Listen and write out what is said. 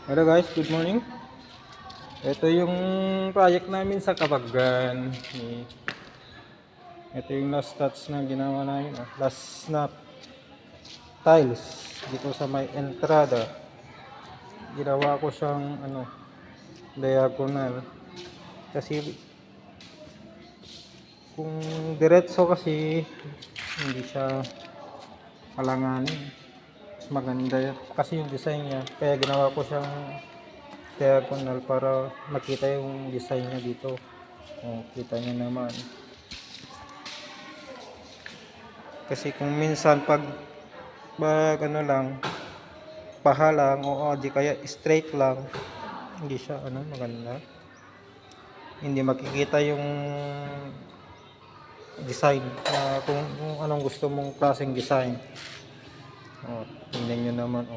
Hello guys, good morning. Ito yung project namin sa Kabagan. Ito yung last touch na ginawa namin. Last snap tiles dito sa may entrada. Ginawa ko siyang diagonal. Kasi kung diretso kasi hindi siya alanganin. Mas maganda kasi yung design niya. Kaya ginawa ko siyang diagonal para makita yung design niya dito. Kita niyo naman. Kasi kung minsan pag lang, paha lang o di kaya straight lang, hindi siya maganda. Hindi makikita yung design kung anong gusto mong klaseng design. Tingnan niyo naman